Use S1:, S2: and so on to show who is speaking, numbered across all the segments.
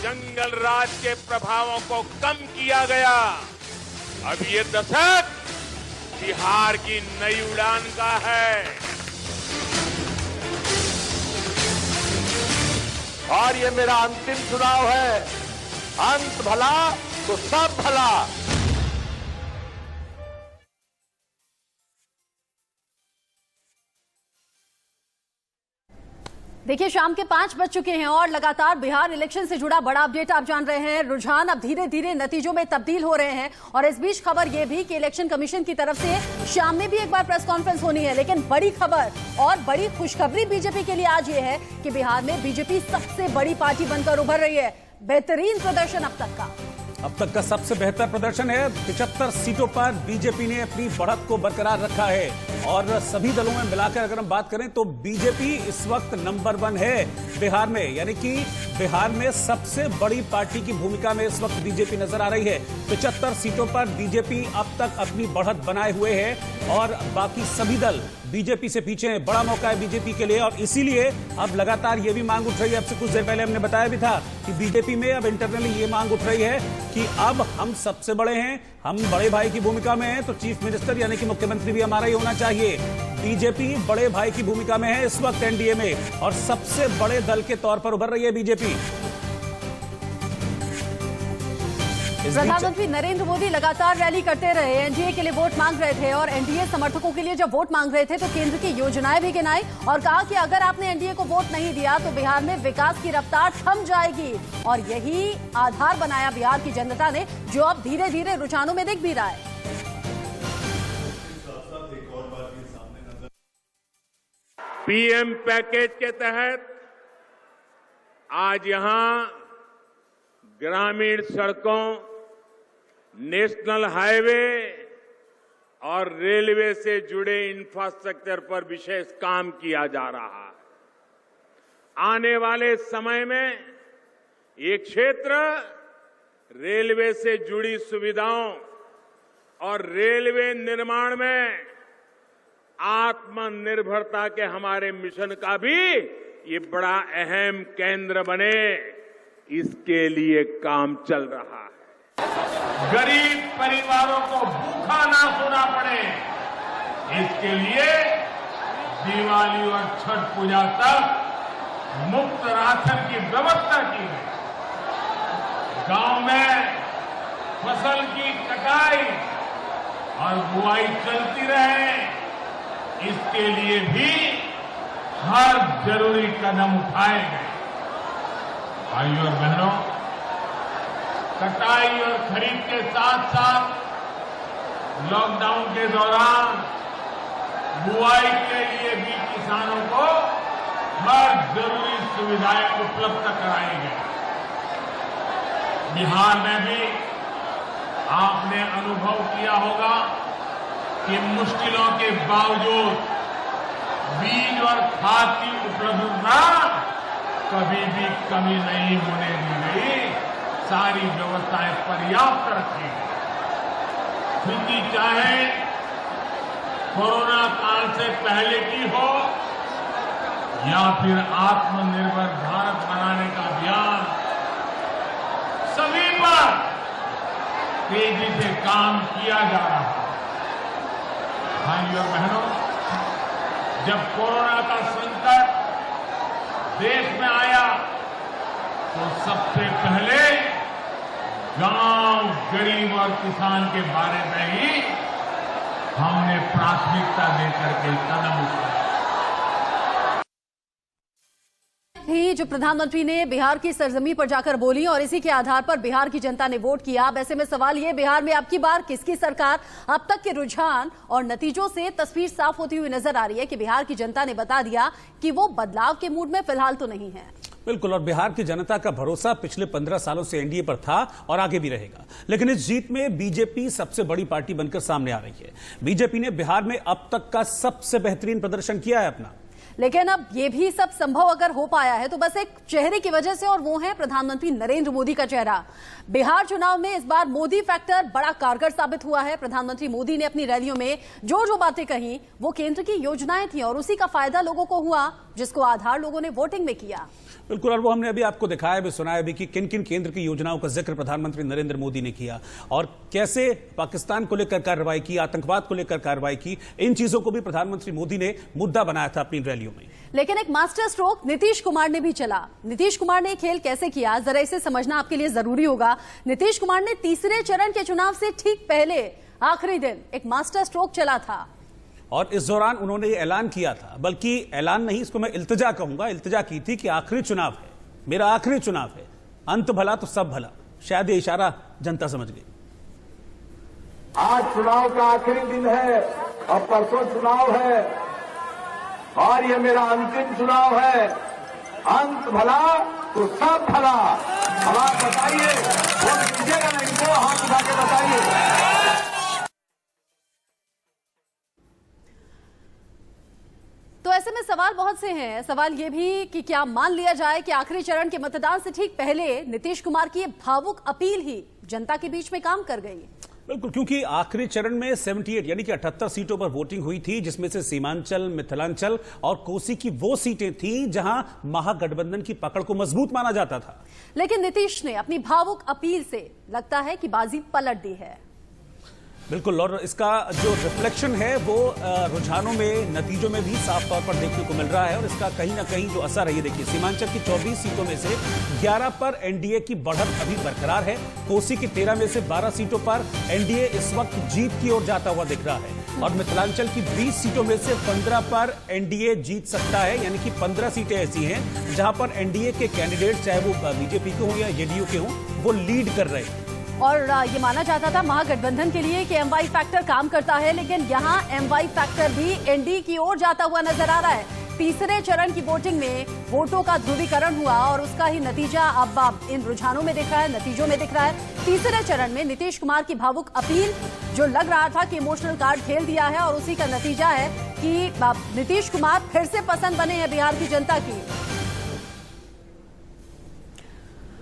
S1: जंगल राज के प्रभावों को कम किया गया। अब ये दशक बिहार की नई उड़ान का है
S2: और ये मेरा अंतिम चुनाव है। अंत भला तो सब भला।
S3: देखिए, शाम के 5 बज चुके हैं और लगातार बिहार इलेक्शन से जुड़ा बड़ा अपडेट आप जान रहे हैं। रुझान अब धीरे धीरे नतीजों में तब्दील हो रहे हैं और इस बीच खबर यह भी कि इलेक्शन कमीशन की तरफ से शाम में भी एक बार प्रेस कॉन्फ्रेंस होनी है। लेकिन बड़ी खबर और बड़ी खुशखबरी बीजेपी के लिए आज ये है कि बिहार में बीजेपी सबसे बड़ी पार्टी बनकर उभर रही है। बेहतरीन प्रदर्शन अब तक का
S4: सबसे बेहतर प्रदर्शन है। 75 सीटों पर बीजेपी ने अपनी बढ़त को बरकरार रखा है और सभी दलों में मिलाकर अगर हम बात करें तो बीजेपी इस वक्त नंबर 1 है बिहार में, यानी कि बिहार में सबसे बड़ी पार्टी की भूमिका में इस वक्त बीजेपी नजर आ रही है। 75 सीटों पर बीजेपी अब तक अपनी बढ़त बनाए हुए है और बाकी सभी दल बीजेपी से पीछे हैं। बड़ा मौका है बीजेपी के लिए और इसीलिए अब लगातार ये भी मांग उठ रही है। अब से कुछ देर पहले हमने बताया भी था कि बीजेपी में अब इंटरनली ये मांग उठ रही है कि अब हम सबसे बड़े हैं, हम बड़े भाई की भूमिका में हैं, तो चीफ मिनिस्टर यानी कि मुख्यमंत्री भी हमारा ही होना चाहिए। बीजेपी बड़े भाई की भूमिका में है इस वक्त एनडीए में और सबसे बड़े दल के तौर पर उभर रही है बीजेपी।
S3: प्रधानमंत्री नरेंद्र मोदी लगातार रैली करते रहे, एनडीए के लिए वोट मांग रहे थे और एनडीए समर्थकों के लिए जब वोट मांग रहे थे तो केंद्र की योजनाएं भी गिनाई और कहा कि अगर आपने एनडीए को वोट नहीं दिया तो बिहार में विकास की रफ्तार थम जाएगी। और यही आधार बनाया बिहार की जनता ने, जो अब धीरे धीरे रुझानों में दिख भी रहा है।
S1: पीएम पैकेज के तहत आज यहां ग्रामीण सड़कों, नेशनल हाईवे और रेलवे से जुड़े इंफ्रास्ट्रक्चर पर विशेष काम किया जा रहा है। आने वाले समय में ये क्षेत्र रेलवे से जुड़ी सुविधाओं और रेलवे निर्माण में आत्मनिर्भरता के हमारे मिशन का भी ये बड़ा अहम केंद्र बने, इसके लिए काम चल रहा है। गरीब परिवारों को भूखा ना सोना पड़े, इसके लिए दिवाली और छठ पूजा तक मुफ्त राशन की व्यवस्था की गई। गांव में फसल की कटाई और बुआई चलती रहे, इसके लिए भी हर जरूरी कदम उठाए गए। भाइयों और बहनों, कटाई और खरीद के साथ साथ लॉकडाउन के दौरान बुआई के लिए भी किसानों को हर जरूरी सुविधाएं उपलब्ध कराई गई। बिहार में भी आपने अनुभव किया होगा कि मुश्किलों के बावजूद बीज और खाद की उपलब्धता कभी भी कमी नहीं होने दी गई। सारी व्यवस्थाएं पर्याप्त रखी गई। स्थिति चाहे कोरोना काल से पहले की हो या फिर आत्मनिर्भर भारत बनाने का अभियान, सभी पर तेजी से काम किया जा रहा है। भाइयों और बहनों, जब कोरोना का संकट देश में आया तो सबसे पहले गांव, गरीब और किसान के बारे में ही हमने प्राथमिकता देकर के कदम उठाए।
S3: ही जो प्रधानमंत्री ने बिहार की सरजमी पर जाकर बोली और इसी के आधार पर बिहार की जनता ने वोट किया। अब ऐसे में सवाल ये, बिहार में अब की बार किसकी सरकार? अब तक के रुझान और नतीजों से तस्वीर साफ होती हुई नजर आ रही है कि बिहार की जनता ने बता दिया कि वो बदलाव के मूड में फिलहाल तो नहीं है।
S4: बिल्कुल, और बिहार की जनता का भरोसा पिछले 15 सालों से एनडीए पर था और आगे भी रहेगा। लेकिन इस जीत में बीजेपी सबसे बड़ी पार्टी बनकर सामने आ रही है। बीजेपी ने बिहार में अब तक का सबसे बेहतरीन प्रदर्शन किया है अपना।
S3: लेकिन अब ये भी सब संभव अगर हो पाया है तो बस एक चेहरे की वजह से, और वो है प्रधानमंत्री नरेंद्र मोदी का चेहरा। बिहार चुनाव में इस बार मोदी फैक्टर बड़ा कारगर साबित हुआ है। प्रधानमंत्री मोदी ने अपनी रैलियों में जो जो बातें कही वो केंद्र की योजनाएं थी और उसी का फायदा लोगों को हुआ। जिसको आधार लोगों ने वोटिंग में किया।
S4: बिल्कुल, और वो हमने अभी आपको दिखाया भी, सुनाया भी कि किन किन केंद्र की योजनाओं का जिक्र प्रधानमंत्री नरेंद्र मोदी ने किया और कैसे पाकिस्तान को लेकर कार्रवाई की, आतंकवाद को लेकर कार्रवाई की। इन चीजों को भी प्रधानमंत्री मोदी ने मुद्दा बनाया था अपनी रैलियों में।
S3: लेकिन एक मास्टर स्ट्रोक नीतीश कुमार ने भी चला। नीतीश कुमार ने खेल कैसे किया, जरा इसे समझना आपके लिए जरूरी होगा। नीतीश कुमार ने तीसरे चरण के चुनाव से ठीक पहले आखिरी दिन एक मास्टर स्ट्रोक चला था
S4: और इस दौरान उन्होंने ऐलान किया था, बल्कि ऐलान नहीं, इसको मैं इल्तिजा कहूंगा, इल्तिजा की थी कि आखिरी चुनाव है, मेरा आखिरी चुनाव है, अंत भला तो सब भला। शायद ये इशारा जनता समझ गई।
S2: आज चुनाव का आखिरी दिन है और परसों चुनाव है और ये मेरा अंतिम चुनाव है। अंत भला तो सब भला। अब आप बताइए, वोट दीजिएगा ना इनको, हाथ उठा के बताइए।
S3: तो ऐसे में सवाल बहुत से हैं। सवाल ये भी कि क्या मान लिया जाए कि आखिरी चरण के मतदान से ठीक पहले नीतीश कुमार की भावुक अपील ही जनता के बीच में काम कर गई।
S4: बिल्कुल, क्योंकि आखिरी चरण में 78 यानी कि 78 सीटों पर वोटिंग हुई थी, जिसमें से सीमांचल, मिथिलांचल और कोसी की वो सीटें थीं जहां महागठबंधन की पकड़ को मजबूत माना जाता था।
S3: लेकिन नीतीश ने अपनी भावुक अपील से लगता है कि बाजी पलट दी है।
S4: बिल्कुल, और इसका जो रिफ्लेक्शन है वो रुझानों में, नतीजों में भी साफ तौर पर देखने को मिल रहा है और इसका कहीं ना कहीं जो असर है, ये देखिए, सीमांचल की 24 सीटों में से 11 पर एनडीए की बढ़त अभी बरकरार है। कोसी की 13 में से 12 सीटों पर एनडीए इस वक्त जीत की ओर जाता हुआ दिख रहा है और मिथिलांचल की 20 सीटों में से 15 पर एनडीए जीत सकता है, यानी कि 15 सीटें ऐसी हैं जहां पर एनडीए के कैंडिडेट, चाहे वो बीजेपी के हों या जेडीयू के हों, वो लीड कर रहे हैं।
S3: और ये माना जाता था महागठबंधन के लिए कि एमवाई फैक्टर काम करता है, लेकिन यहाँ एमवाई फैक्टर भी एनडीए की ओर जाता हुआ नजर आ रहा है। तीसरे चरण की वोटिंग में वोटों का ध्रुवीकरण हुआ और उसका ही नतीजा अब इन रुझानों में दिख रहा है, नतीजों में दिख रहा है। तीसरे चरण में नीतीश कुमार की भावुक अपील, जो लग रहा था कि इमोशनल कार्ड खेल दिया है, और उसी का नतीजा है कि नीतीश कुमार फिर से पसंद बने हैं बिहार की जनता की।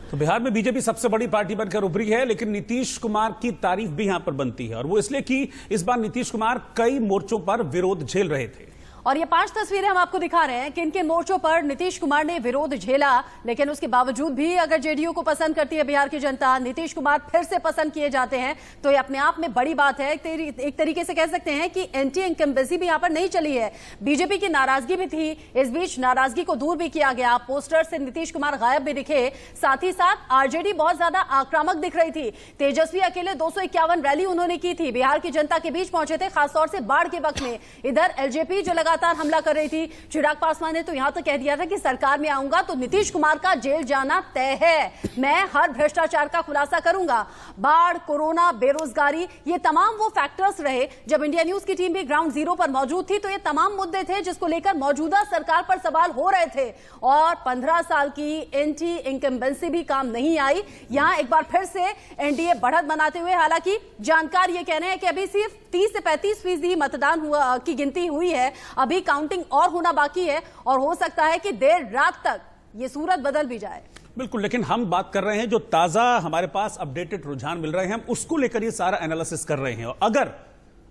S4: तो बिहार में बीजेपी सबसे बड़ी पार्टी बनकर उभरी है, लेकिन नीतीश कुमार की तारीफ भी यहां पर बनती है और वो इसलिए कि इस बार नीतीश कुमार कई मोर्चों पर विरोध झेल रहे थे।
S3: और ये 5 तस्वीरें हम आपको दिखा रहे हैं किन किन मोर्चों पर नीतीश कुमार ने विरोध झेला, लेकिन उसके बावजूद भी अगर जेडीयू को पसंद करती है बिहार की जनता, नीतीश कुमार फिर से पसंद किए जाते हैं, तो ये अपने आप में बड़ी बात है। एक तरीके से कह सकते हैं कि एंटी इनकम्बेंसी भी यहां पर नहीं चली है। बीजेपी की नाराजगी भी थी, इस बीच नाराजगी को दूर भी किया गया। पोस्टर से नीतीश कुमार गायब भी दिखे, साथ ही साथ आरजेडी बहुत ज्यादा आक्रामक दिख रही थी। तेजस्वी अकेले 251 रैली उन्होंने की थी, बिहार की जनता के बीच पहुंचे थे, खासतौर से बाढ़ के वक्त में। इधर एलजेपी जो लगातार हमला कर रही थी, चिराग पासवान ने तो यहां तक कह दिया था कि सरकार में आऊंगा तो नीतीश कुमार का जेल जाना तय है, मैं हर भ्रष्टाचार का खुलासा करूंगा। बाढ़, कोरोना, बेरोजगारी, ये तमाम वो फैक्टर्स रहे। जब इंडिया न्यूज की टीम भी ग्राउंड जीरो पर मौजूद थी तो ये तमाम मुद्दे थे जिसको लेकर मौजूदा सरकार पर सवाल हो रहे थे और 15 साल की एंटी इनकम्बेंसी भी काम नहीं आई। यहां एक बार फिर से एनडीए बढ़त बनाते हुए, हालांकि जानकार ये कह रहे हैं कि अभी सिर्फ 30 से 35% मतदान हुआ की गिनती हुई है, अभी काउंटिंग और होना बाकी है और हो सकता है कि देर रात तक ये सूरत बदल भी जाए।
S4: बिल्कुल, लेकिन हम बात कर रहे हैं जो ताजा हमारे पास अपडेटेड रुझान मिल रहे हैं, हम उसको लेकर ये सारा एनालिसिस कर रहे हैं। और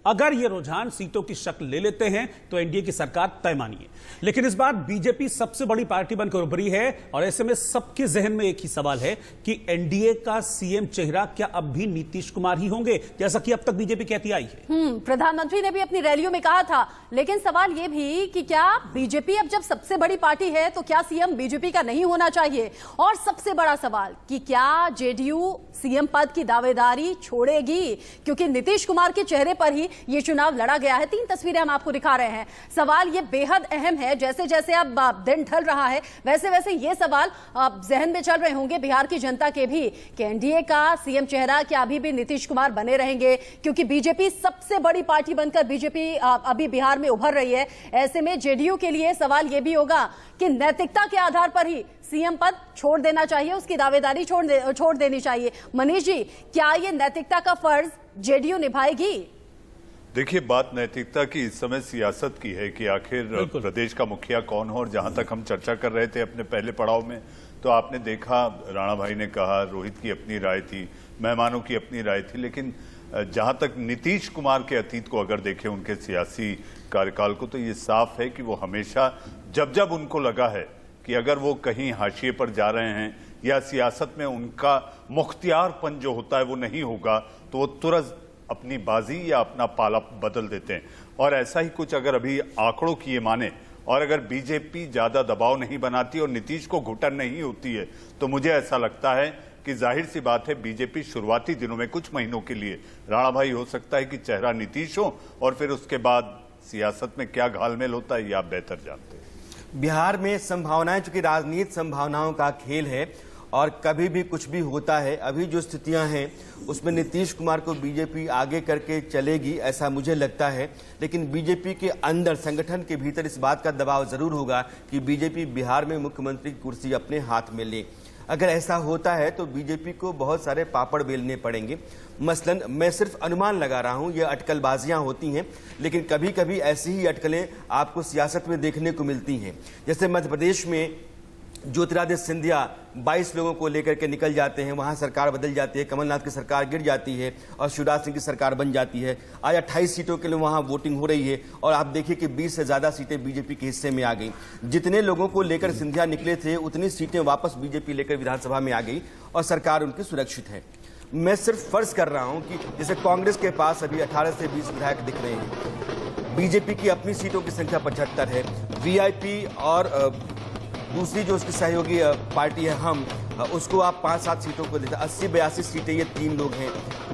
S4: अगर ये रुझान सीटों की शक्ल ले लेते हैं तो एनडीए की सरकार तय मानिए। लेकिन इस बार बीजेपी सबसे बड़ी पार्टी बनकर उभरी है और ऐसे में सबके जहन में एक ही सवाल है कि एनडीए का सीएम चेहरा क्या अब भी नीतीश कुमार ही होंगे, जैसा कि अब तक बीजेपी कहती आई है।
S3: प्रधानमंत्री ने भी अपनी रैलियों में कहा था, लेकिन सवाल यह भी कि क्या बीजेपी अब जब सबसे बड़ी पार्टी है तो क्या सीएम बीजेपी का नहीं होना चाहिए? और सबसे बड़ा सवाल कि क्या जेडीयू सीएम पद की दावेदारी छोड़ेगी, क्योंकि नीतीश कुमार के चेहरे पर ही ये चुनाव लड़ा गया है। 3 तस्वीरें हम आपको दिखा रहे हैं। सवाल ये बेहद अहम है, जैसे जैसे अब दिन ढल रहा है वैसे वैसे ये सवाल जहन में चल रहे होंगे बिहार की जनता के भी कि एनडीए का सीएम चेहरा क्या अभी भी नीतीश कुमार बने रहेंगे, क्योंकि बीजेपी सबसे बड़ी पार्टी बनकर बीजेपी अभी बिहार में उभर रही है। ऐसे में जेडीयू के लिए सवाल यह भी होगा कि नैतिकता के आधार पर ही सीएम पद छोड़ देना चाहिए, उसकी दावेदारी छोड़ देनी चाहिए। मनीष जी, क्या ये नैतिकता का फर्ज जेडीयू निभाएगी?
S5: देखिए, बात नैतिकता की इस समय सियासत की है कि आखिर प्रदेश का मुखिया कौन हो। और जहां तक हम चर्चा कर रहे थे अपने पहले पड़ाव में, तो आपने देखा राणा भाई ने कहा, रोहित की अपनी राय थी, मेहमानों की अपनी राय थी, लेकिन जहां तक नीतीश कुमार के अतीत को अगर देखें, उनके सियासी कार्यकाल को, तो ये साफ है कि वो हमेशा जब जब उनको लगा है कि अगर वो कहीं हाशिए पर जा रहे हैं या सियासत में उनका मुख्तियारपन जो होता है वो नहीं होगा, तो वो तुरंत अपनी बाजी या अपना पाला बदल देते हैं। और ऐसा ही कुछ अगर अभी आंकड़ों की ये माने, और अगर बीजेपी ज्यादा दबाव नहीं बनाती और नीतीश को घुटन नहीं होती है, तो मुझे ऐसा लगता है कि जाहिर सी बात है बीजेपी शुरुआती दिनों में कुछ महीनों के लिए, राणा भाई, हो सकता है कि चेहरा नीतीश हो, और फिर उसके बाद सियासत में क्या घालमेल होता है ये आप बेहतर जानते हैं।
S6: बिहार में संभावनाएं, चूंकि राजनीति संभावनाओं का खेल है और कभी भी कुछ भी होता है, अभी जो स्थितियां हैं उसमें नीतीश कुमार को बीजेपी आगे करके चलेगी ऐसा मुझे लगता है। लेकिन बीजेपी के अंदर, संगठन के भीतर इस बात का दबाव जरूर होगा कि बीजेपी बिहार में मुख्यमंत्री की कुर्सी अपने हाथ में ले। अगर ऐसा होता है तो बीजेपी को बहुत सारे पापड़ बेलने पड़ेंगे। मसलन मैं सिर्फ अनुमान लगा रहा हूं, ये अटकलबाजियां होती हैं, लेकिन कभी कभी ऐसी ही अटकलें आपको सियासत में देखने को मिलती हैं। जैसे मध्य प्रदेश में ज्योतिरादित्य सिंधिया 22 लोगों को लेकर के निकल जाते हैं, वहां सरकार बदल जाती है, कमलनाथ की सरकार गिर जाती है और शिवराज सिंह की सरकार बन जाती है। आज 28 सीटों के लिए वहां वोटिंग हो रही है और आप देखिए कि 20 से ज्यादा सीटें बीजेपी के हिस्से में आ गई। जितने लोगों को लेकर सिंधिया निकले थे उतनी सीटें वापस बीजेपी लेकर विधानसभा में आ गई और सरकार उनकी सुरक्षित है। मैं सिर्फ फर्ज कर रहा हूं कि जैसे कांग्रेस के पास अभी 18 से 20 विधायक दिख रहे हैं, बीजेपी की अपनी सीटों की संख्या 75 है, वीआईपी और दूसरी जो उसकी सहयोगी पार्टी है हम, उसको आप 5-7 सीटों को देते, 80-82 सीटें ये 3 लोग हैं।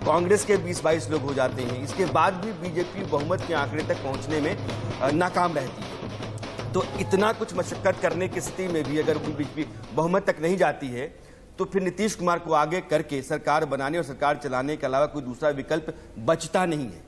S6: कांग्रेस के 20-22 लोग हो जाते हैं। इसके बाद भी बीजेपी बहुमत के आंकड़े तक पहुंचने में नाकाम रहती है। तो इतना कुछ मशक्कत करने की स्थिति में भी अगर बीजेपी बहुमत तक नहीं जाती है तो फिर नीतीश कुमार को आगे करके सरकार बनाने और सरकार चलाने के अलावा कोई दूसरा विकल्प बचता नहीं है।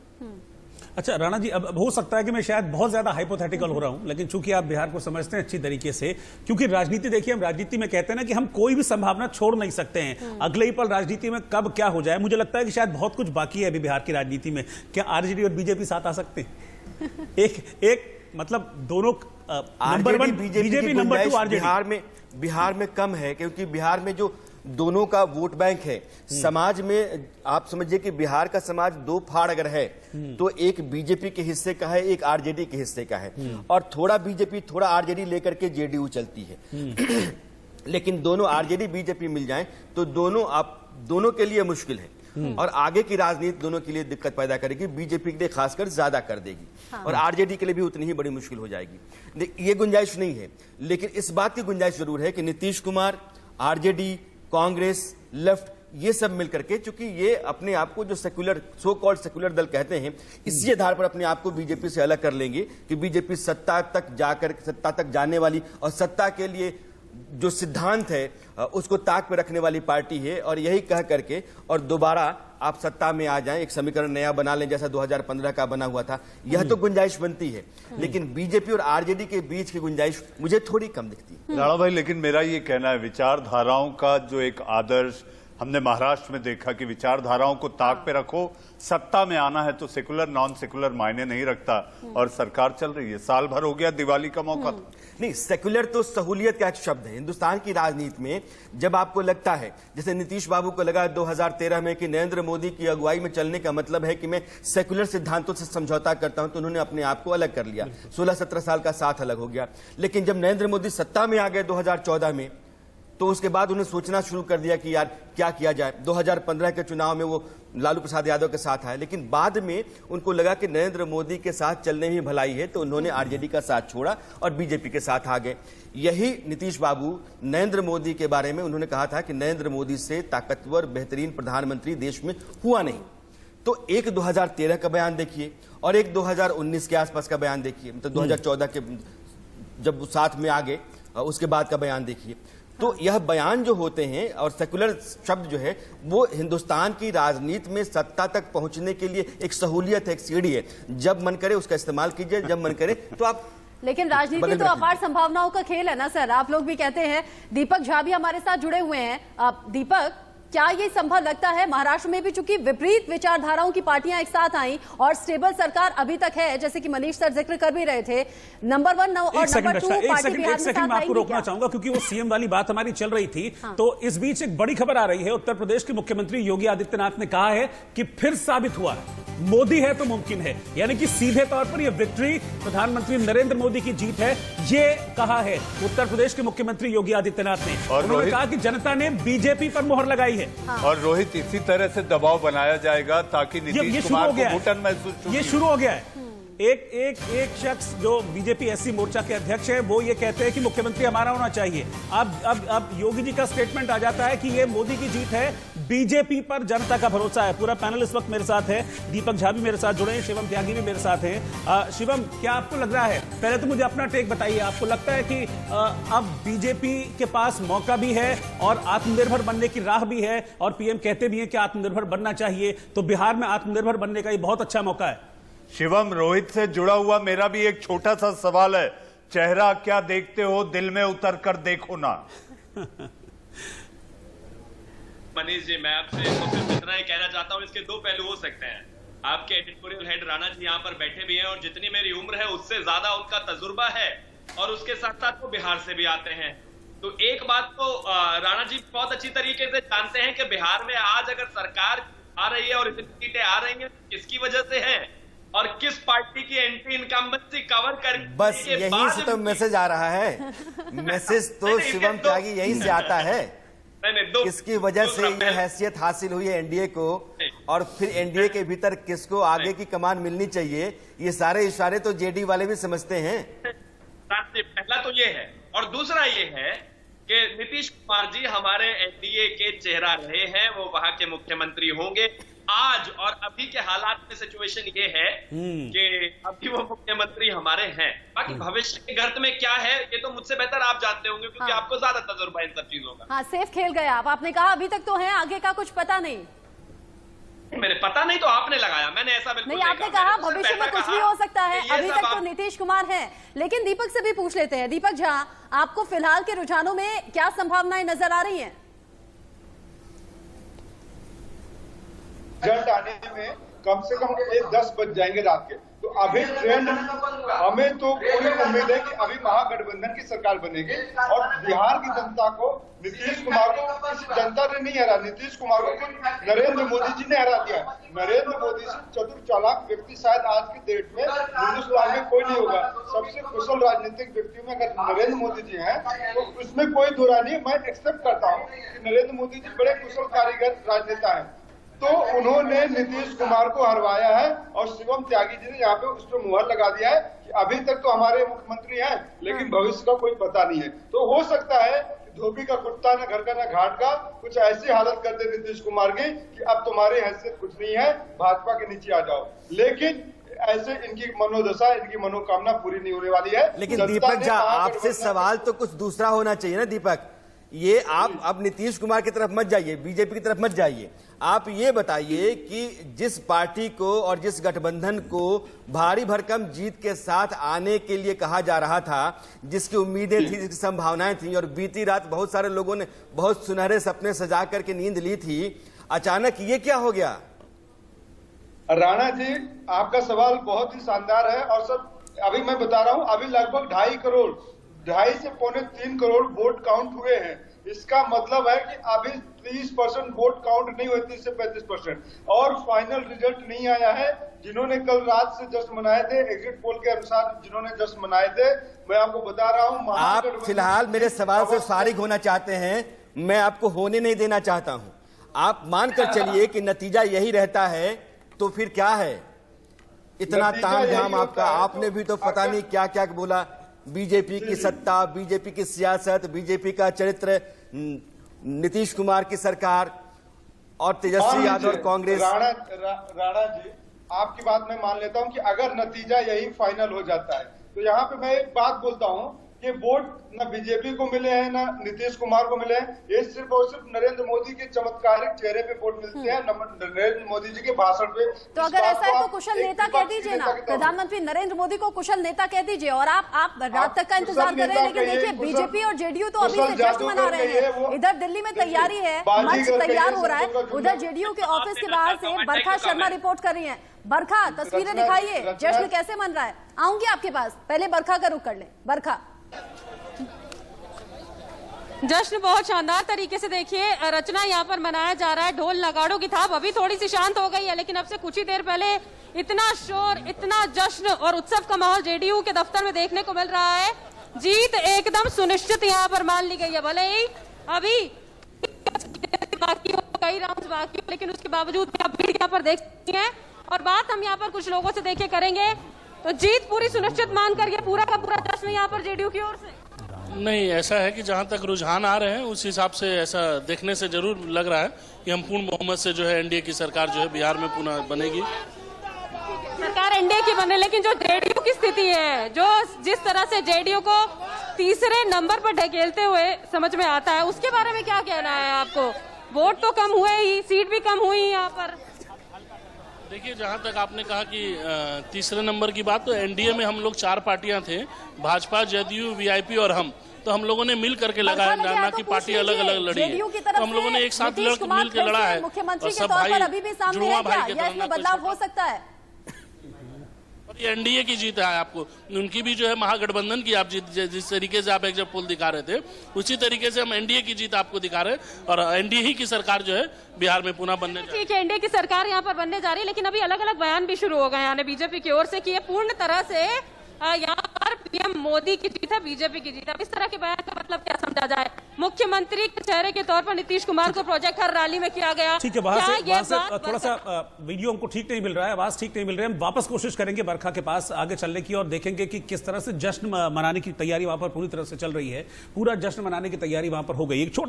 S4: अच्छा राणा जी, अब हो सकता है कि मैं शायद बहुत ज्यादा हाइपोथेटिकल हो रहा हूं, लेकिन चूंकि आप बिहार को समझते हैं अच्छी तरीके से, क्योंकि राजनीति देखिए, हम राजनीति में कहते हैं ना कि हम कोई भी संभावना छोड़ नहीं सकते हैं। अगले ही पल राजनीति में कब क्या हो जाए, मुझे लगता है कि शायद बहुत कुछ बाकी है अभी बिहार की राजनीति में। क्या आरजेडी और बीजेपी साथ आ सकते हैं? एक मतलब दोनों number 1 BJP, number 2 RJD
S6: Bihar में कम है, क्योंकि बिहार में जो दोनों का वोट बैंक है, समाज में आप समझिए कि बिहार का समाज 2 फाड़ अगर है तो एक बीजेपी के हिस्से का है, एक आरजेडी के हिस्से का है, और थोड़ा बीजेपी थोड़ा आरजेडी लेकर के जेडीयू चलती है। लेकिन दोनों आरजेडी बीजेपी मिल जाएं तो दोनों के लिए मुश्किल है और आगे की राजनीति दोनों के लिए दिक्कत पैदा करेगी। बीजेपी के लिए खासकर ज्यादा कर देगी और आरजेडी के लिए भी उतनी ही बड़ी मुश्किल हो जाएगी। ये गुंजाइश नहीं है, लेकिन इस बात की गुंजाइश जरूर है कि नीतीश कुमार, आरजेडी, कांग्रेस, लेफ्ट, ये सब मिलकर के, चूंकि ये अपने आप को जो सेक्युलर, सो कॉल्ड सेक्युलर दल कहते हैं, इसी आधार पर अपने आप को बीजेपी से अलग कर लेंगे कि बीजेपी सत्ता तक जाने वाली और सत्ता के लिए जो सिद्धांत है उसको ताक पे रखने वाली पार्टी है। और यही कह करके और दोबारा आप सत्ता में आ जाएं, एक समीकरण नया बना लें जैसा 2015 का बना हुआ था, यह तो गुंजाइश बनती है। लेकिन बीजेपी और आरजेडी के बीच की गुंजाइश मुझे थोड़ी कम दिखती है।
S5: राणा भाई, लेकिन मेरा ये कहना है, विचारधाराओं का जो एक आदर्श हमने महाराष्ट्र में देखा कि विचारधाराओं को ताक पे रखो, सत्ता में आना है तो सेकुलर नॉन सेकुलर मायने नहीं रखता, और सरकार चल रही है। साल भर हो गया, दिवाली का मौका था।
S6: नहीं, सेकुलर तो सहूलियत का एक शब्द है हिंदुस्तान की राजनीति में। जब आपको लगता है, जैसे नीतीश बाबू को लगा 2013 में कि नरेंद्र मोदी की अगुवाई में चलने का मतलब है कि मैं सेकुलर सिद्धांतों से समझौता करता हूं, तो उन्होंने अपने आप को अलग कर लिया, 16-17 साल का साथ अलग हो गया। लेकिन जब नरेंद्र मोदी सत्ता में आ गए 2014 में, तो उसके बाद उन्हें सोचना शुरू कर दिया कि यार क्या किया जाए। 2015 के चुनाव में वो लालू प्रसाद यादव के साथ आए, लेकिन बाद में उनको लगा कि नरेंद्र मोदी के साथ चलने में भलाई है, तो उन्होंने आरजेडी का साथ छोड़ा और बीजेपी के साथ आ गए। यही नीतीश बाबू नरेंद्र मोदी के बारे में उन्होंने कहा था कि नरेंद्र मोदी से ताकतवर बेहतरीन प्रधानमंत्री देश में हुआ नहीं। तो एक 2013 का बयान देखिए और एक 2019 के आसपास का बयान देखिए, मतलब 2014 के जब साथ में आ गए उसके बाद का बयान देखिए। तो यह बयान जो होते हैं और सेकुलर शब्द जो है वो हिंदुस्तान की राजनीति में सत्ता तक पहुंचने के लिए एक सहूलियत है, एक सीढ़ी है। जब मन करे उसका इस्तेमाल कीजिए, जब मन करे तो आप।
S3: लेकिन राजनीति तो अपार संभावनाओं का खेल है ना सर, आप लोग भी कहते हैं। दीपक झा भी हमारे साथ जुड़े हुए हैं। दीपक, क्या ये संभव लगता है? महाराष्ट्र में भी चूंकि विपरीत विचारधाराओं की पार्टियां एक साथ आई और स्टेबल सरकार अभी तक है, जैसे कि मनीष सर जिक्र कर भी रहे थे, नंबर 1 और नंबर 2 पार्टी बिहार में साथ
S4: मैं आपको
S3: आएंगी
S4: रोकना
S3: क्या?
S4: चाहूंगा क्योंकि वो सीएम वाली बात हमारी चल रही थी। तो इस बीच एक बड़ी खबर आ रही है। उत्तर प्रदेश के मुख्यमंत्री योगी आदित्यनाथ ने कहा है कि फिर साबित हुआ मोदी है तो मुमकिन है, यानी कि सीधे तौर पर यह विक्ट्री प्रधानमंत्री नरेंद्र मोदी की जीत है, ये कहा है उत्तर प्रदेश के मुख्यमंत्री योगी आदित्यनाथ ने।
S5: और
S4: उन्होंने कहा कि जनता ने बीजेपी पर मोहर लगाई है।
S5: और रोहित, इसी तरह से दबाव बनाया जाएगा ताकि नीतीश कुमार को घुटन महसूस।
S4: ये शुरू हो गया है। एक शख्स जो बीजेपी एससी मोर्चा के अध्यक्ष है, वो ये कहते हैं कि मुख्यमंत्री हमारा होना चाहिए। अब योगी जी का स्टेटमेंट आ जाता है कि ये मोदी की जीत है, बीजेपी पर जनता का भरोसा है। पूरा पैनल इस वक्त मेरे साथ है, दीपक झा भी मेरे साथ जुड़े हैं, शिवम त्यागी भी मेरे साथ हैं। शिवम, क्या आपको लग रहा है, पहले तो मुझे अपना टेक बताइए, आपको लगता है कि अब बीजेपी के पास मौका भी है और आत्मनिर्भर बनने की राह भी है, और पीएम कहते भी हैं कि आत्मनिर्भर बनना चाहिए, तो बिहार में आत्मनिर्भर बनने का ये बहुत अच्छा मौका है?
S5: शिवम, रोहित से जुड़ा हुआ मेरा भी एक छोटा सा सवाल है, चेहरा क्या देखते हो, दिल में उतर कर देखो ना।
S7: मनीष जी, मैं आपसे तो सिर्फ इतना ही कहना चाहता हूँ, इसके दो पहलू हो सकते हैं। आपके एडिटोरियल हेड राणा जी यहाँ पर बैठे भी हैं और जितनी मेरी उम्र है उससे ज्यादा उनका तजुर्बा है, और उसके साथ साथ वो बिहार से भी आते हैं। तो एक बात तो राणा जी बहुत अच्छी तरीके से जानते हैं कि बिहार में आज अगर सरकार आ रही है और इतनी सीटें आ रही हैं, किसकी वजह से है और किस पार्टी की एंटी इनकम्बेंसी कवर कर,
S6: बस यहीं से तो मैसेज आ रहा है। मैसेज तो शिवम त्यागी यहीं से आता है, किसकी वजह से ये हैसियत हासिल हुई है एनडीए को, और फिर एनडीए के भीतर किसको आगे की कमान मिलनी चाहिए, ये सारे इशारे तो जेडी वाले भी समझते हैं।
S7: पहला तो ये है, और दूसरा ये है कि नीतीश कुमार जी हमारे एनडीए के चेहरा रहे हैं, वो वहां के मुख्यमंत्री होंगे। आज और अभी के हालात में सिचुएशन ये है कि अभी वो मुख्यमंत्री हमारे हैं। बाकी भविष्य के गर्त में क्या है ये तो मुझसे बेहतर आप जानते होंगे, क्योंकि आपको ज्यादा तजुर्बा इन सब चीजों का।
S3: हाँ, सेफ खेल गए आप। आपने कहा अभी तक तो है, आगे का कुछ पता नहीं।
S7: मेरे पता नहीं तो आपने लगाया, मैंने ऐसा बिल्कुल
S3: नहीं, आपने कहा भविष्य में कुछ भी हो सकता है। अभी तक तो नीतीश कुमार हैं, लेकिन दीपक से भी पूछ लेते हैं। दीपक झा, आपको फिलहाल के रुझानों में क्या संभावनाएं नजर आ रही हैं?
S2: रिजल्ट आने में कम से कम 10 बज जाएंगे रात के। तो अभी ट्रेंड, हमें तो पूरी उम्मीद है कि अभी महागठबंधन की सरकार बनेगी और बिहार की जनता को, नीतीश कुमार को इस जनता ने नहीं हरा, नीतीश कुमार को नरेंद्र मोदी जी ने हरा दिया। नरेंद्र मोदी से चतुर चालाक व्यक्ति शायद आज की डेट में हिंदुस्तान में कोई नहीं होगा। सबसे कुशल राजनीतिक व्यक्ति में अगर नरेंद्र मोदी जी हैं तो इसमें कोई दुरा नहीं। मैं एक्सेप्ट करता हूँ कि नरेंद्र मोदी जी बड़े कुशल कारीगर राजनेता है, तो उन्होंने नीतीश कुमार को हरवाया है और शिवम त्यागी जी ने यहाँ पे उस पर मुहर लगा दिया है कि अभी तक तो हमारे मुख्यमंत्री हैं, लेकिन भविष्य का कोई पता नहीं है। तो हो सकता है धोबी का कुत्ता न घर का न घाट का, कुछ ऐसी हालत कर दे नीतीश कुमार की कि अब तुम्हारी हैसियत कुछ नहीं है, भाजपा के नीचे आ जाओ। लेकिन ऐसे इनकी मनोदशा, इनकी मनोकामना पूरी नहीं होने वाली है।
S6: लेकिन दीपक झा, आपसे सवाल तो कुछ दूसरा होना चाहिए ना दीपक। ये आप अब नीतीश कुमार की तरफ मत जाइए, बीजेपी की तरफ मत जाइए। आप ये बताइए कि जिस पार्टी को और जिस गठबंधन को भारी भरकम जीत के साथ आने के लिए कहा जा रहा था, जिसकी उम्मीदें थी, जिसकी संभावनाएं थी, और बीती रात बहुत सारे लोगों ने बहुत सुनहरे सपने सजा करके नींद ली थी, अचानक ये क्या हो गया?
S2: राणा जी, आपका सवाल बहुत ही शानदार है। और सब अभी मैं बता रहा हूं, अभी लगभग 2.5 से पौने 3 करोड़ वोट काउंट हुए हैं। इसका मतलब है कि अभी 30% वोट काउंट नहीं हुए, 30 से 35%, और फाइनल रिजल्ट नहीं आया है। जिन्होंने कल रात से जश्न मनाए थे, एग्जिट पोल के अनुसार जिन्होंने जश्न मनाए थे, मैं आपको बता रहा हूं।
S6: आप फिलहाल मेरे सवाल से फारिग होना चाहते हैं, मैं आपको होने नहीं देना चाहता हूं। आप मानकर चलिए कि नतीजा यही रहता है, तो फिर क्या है इतना तामझाम आपका? आपने भी तो पता नहीं क्या क्या बोला, बीजेपी की सत्ता, बीजेपी की सियासत, बीजेपी का चरित्र, नीतीश कुमार की सरकार और तेजस्वी यादव और कांग्रेस।
S2: राणा जी, आपकी बात मैं मान लेता हूं कि अगर नतीजा यही फाइनल हो जाता है, तो यहाँ पे मैं एक बात बोलता हूं
S8: ये वोट न बीजेपी को मिले हैं न नीतीश कुमार को मिले हैं। ये सिर्फ और सिर्फ नरेंद्र मोदी के चमत्कारिक चेहरे पे वोट मिलते हैं, नरेंद्र मोदी जी के भाषण पे।
S3: तो अगर ऐसा है तो कुशल नेता कह दीजिए ना, प्रधानमंत्री नरेंद्र मोदी को कुशल नेता कह दीजिए। और आप रात तक का इंतजार कर रहे हैं, लेकिन देखिए बीजेपी और जेडीयू तो अभी से जश्न मना रहे हैं। इधर दिल्ली में तैयारी है, मंच तैयार हो रहा है, उधर जेडीयू के ऑफिस के बाहर से बरखा शर्मा रिपोर्ट कर रही है। बरखा, तस्वीरें दिखाइए, जश्न कैसे मन रहा है। आऊंगी आपके पास, पहले बरखा का रुख कर ले। बरखा,
S9: जश्न बहुत शानदार तरीके से देखिए रचना यहाँ पर मनाया जा रहा है। ढोल नगाड़ों की थाप अभी थोड़ी सी शांत हो गई है, लेकिन अब से कुछ ही देर पहले इतना शोर, इतना जश्न और उत्सव का माहौल जेडीयू के दफ्तर में देखने को मिल रहा है। जीत एकदम सुनिश्चित यहाँ पर मान ली गई है। भले ही अभी बाकी हो, कई राउंड बाकी हो, लेकिन उसके बावजूद आप भीड़ यहाँ पर देख सकती हैं। और बात हम यहाँ पर कुछ लोगों से देखे करेंगे, तो जीत पूरी सुनिश्चित मानकर ये पूरा का पूरा जश्न यहाँ पर जेडीयू की ओर से।
S10: नहीं, ऐसा है कि जहां तक रुझान आ रहे हैं उस हिसाब से ऐसा देखने से जरूर लग रहा है कि हम पूर्ण बहुमत से जो है एनडीए की सरकार जो है बिहार में पुनः बनेगी।
S9: सरकार एनडीए की बने, लेकिन जो जेडीयू की स्थिति है, जो जिस तरह से जेडीयू को तीसरे नंबर पर ढकेलते हुए समझ में आता है, उसके बारे में क्या कहना है आपको? वोट तो कम हुए ही, सीट भी कम हुई यहाँ पर।
S10: देखिए, जहां तक आपने कहा कि तीसरे नंबर की बात, तो एनडीए में हम लोग 4 पार्टियां थे, भाजपा, जदयू, वीआईपी और हम। तो हम लोगों ने मिल करके लगा है, ना कि पार्टी अलग अलग लड़ी है। तो हम लोगों ने एक साथ मिल के लड़ा है।
S3: मुख्यमंत्री के तौर पर अभी भी सामने है क्या, या इसमें बदलाव हो सकता है?
S10: ये एनडीए की जीत है। आपको उनकी भी जो है महागठबंधन की आप जीत, जिस तरीके से आप एक जब पोल दिखा रहे थे, उसी तरीके से हम एनडीए की जीत आपको दिखा रहे हैं। और एनडीए ही की सरकार जो है बिहार में पुनः बनने जा रही है।
S9: ठीक है, एनडीए की सरकार यहाँ पर बनने जा रही है, लेकिन अभी अलग अलग बयान भी शुरू हो गए हैं बीजेपी की ओर से कि ये पूर्ण तरह से यहाँ पर पीएम मोदी की जीत है, बीजेपी की जीत है। अब इस तरह के बयान का मतलब क्या समझा जाए? मुख्यमंत्री के चेहरे के तौर पर नीतीश कुमार को प्रोजेक्ट हर रैली में किया गया।
S4: ठीक है, वहां से थोड़ा सा वीडियो हमको ठीक नहीं मिल रहा है, आवाज ठीक नहीं मिल रही है। हम वापस कोशिश करेंगे बरखा के पास आगे चलने की और देखेंगे कि किस तरह से जश्न मनाने की तैयारी वहां पर पूरी तरह से चल रही है। पूरा जश्न मनाने की तैयारी वहां पर हो गई। एक